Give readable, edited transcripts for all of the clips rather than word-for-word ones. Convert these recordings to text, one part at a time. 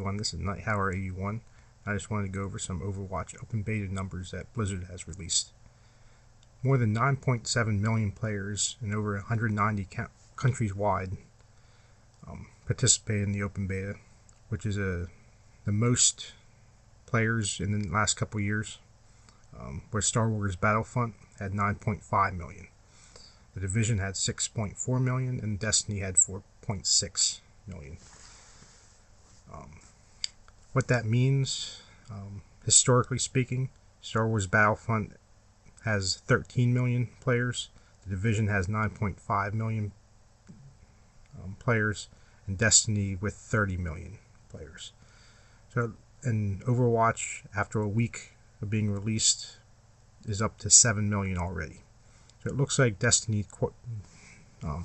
everyone, this is Nighthauer81. I just wanted to go over some Overwatch open beta numbers that Blizzard has released. More than 9.7 million players in over 190 countries wide participated in the open beta, which is the most players in the last couple years, where Star Wars Battlefront had 9.5 million. The Division had 6.4 million, and Destiny had 4.6 million. What that means, historically speaking, Star Wars Battlefront has 13 million players, the Division has 9.5 million players, and Destiny with 30 million players. So, and Overwatch, after a week of being released, is up to 7 million already. So it looks like Destiny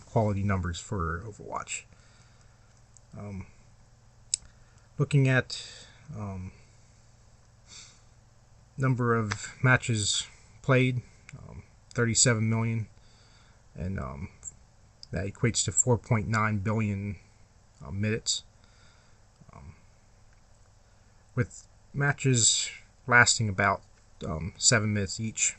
quality numbers for Overwatch. Looking at number of matches played, 37 million, and that equates to 4.9 billion minutes, with matches lasting about 7 minutes each.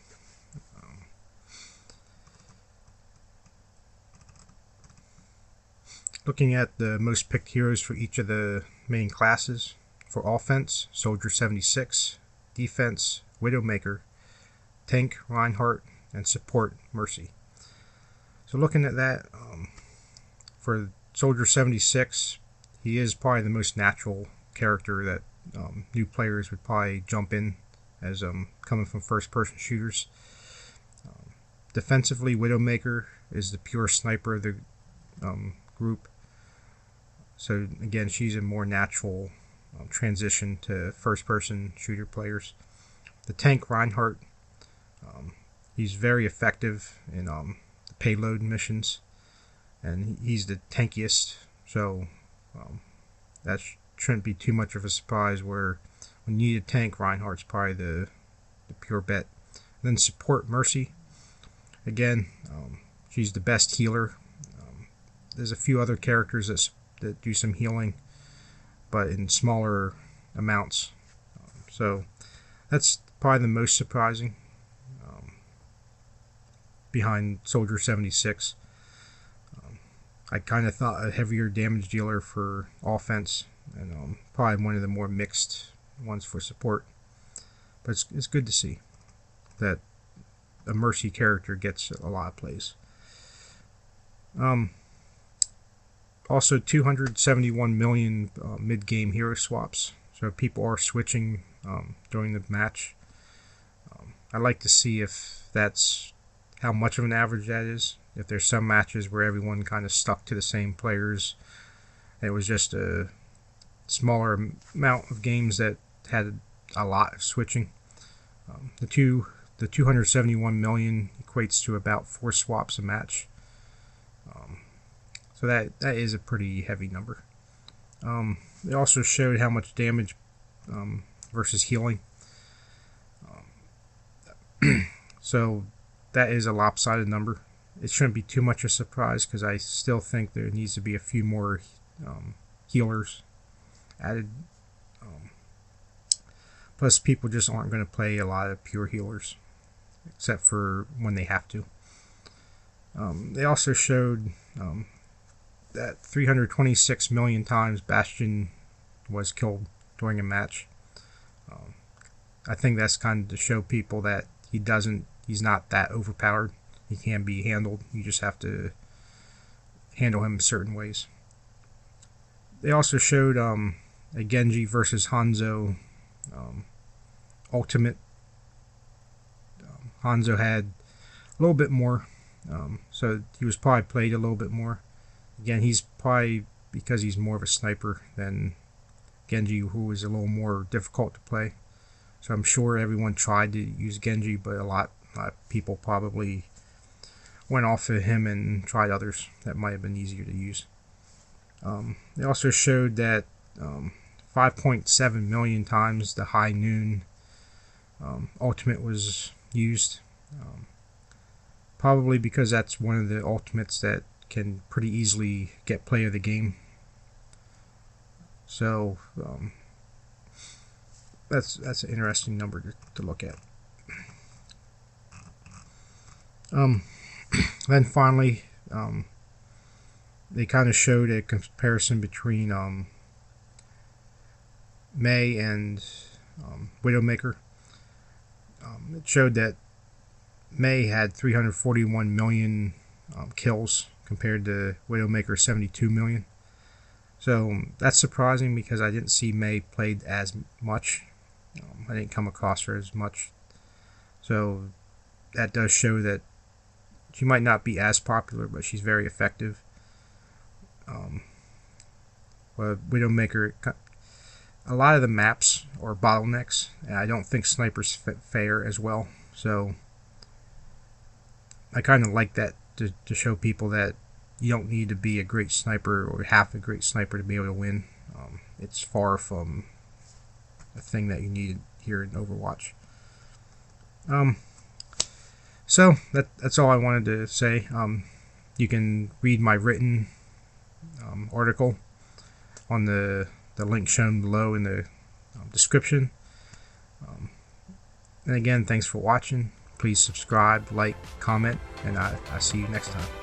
Looking at the most picked heroes for each of the main classes: for offense, Soldier 76, defense, Widowmaker, tank, Reinhardt, and support, Mercy. So looking at that, for Soldier 76, he is probably the most natural character that new players would probably jump in as coming from first-person shooters. Defensively, Widowmaker is the pure sniper of the group. So again, she's a more natural transition to first-person shooter players. The tank, Reinhardt, he's very effective in the payload missions, and he's the tankiest. So that shouldn't be too much of a surprise. Where when you need a tank, Reinhardt's probably the pure bet. And then support, Mercy. Again, she's the best healer. There's a few other characters that do some healing, but in smaller amounts. So that's probably the most surprising behind Soldier 76. I kind of thought a heavier damage dealer for offense, and probably one of the more mixed ones for support. But it's good to see that a Mercy character gets a lot of plays. Also, 271 million mid-game hero swaps. So people are switching during the match. I'd like to see if that's how much of an average that is. If there's some matches where everyone kind of stuck to the same players, it was just a smaller amount of games that had a lot of switching. The 271 million equates to about 4 swaps a match. So that is a pretty heavy number. It also showed how much damage versus healing. So that is a lopsided number. It shouldn't be too much of a surprise, because I still think there needs to be a few more healers added. Plus, people just aren't going to play a lot of pure healers, except for when they have to. They also showed that 326 million times Bastion was killed during a match. I think that's kind of to show people that he's not that overpowered. He can be handled. You just have to handle him certain ways. They also showed a Genji versus Hanzo ultimate. Hanzo had a little bit more, so he was probably played a little bit more. Again, he's probably, because he's more of a sniper than Genji, who is a little more difficult to play. So I'm sure everyone tried to use Genji, but a lot of people probably went off of him and tried others that might have been easier to use. They also showed that 5.7 million times the High Noon ultimate was used. Probably because that's one of the ultimates that can pretty easily get play of the game. So that's an interesting number to look at. Then finally, they kind of showed a comparison between May and Widowmaker. It showed that May had 341 million kills compared to Widowmaker 72 million. So that's surprising because I didn't see May played as much. I didn't come across her as much. So that does show that she might not be as popular, but she's very effective. Widowmaker, a lot of the maps are bottlenecks, and I don't think snipers fare as well. So I kind of like that to show people that you don't need to be a great sniper or half a great sniper to be able to win. It's far from a thing that you need here in Overwatch. So that's all I wanted to say. You can read my written article on the link shown below in the description. And again, thanks for watching. Please subscribe, like, comment, and I see you next time.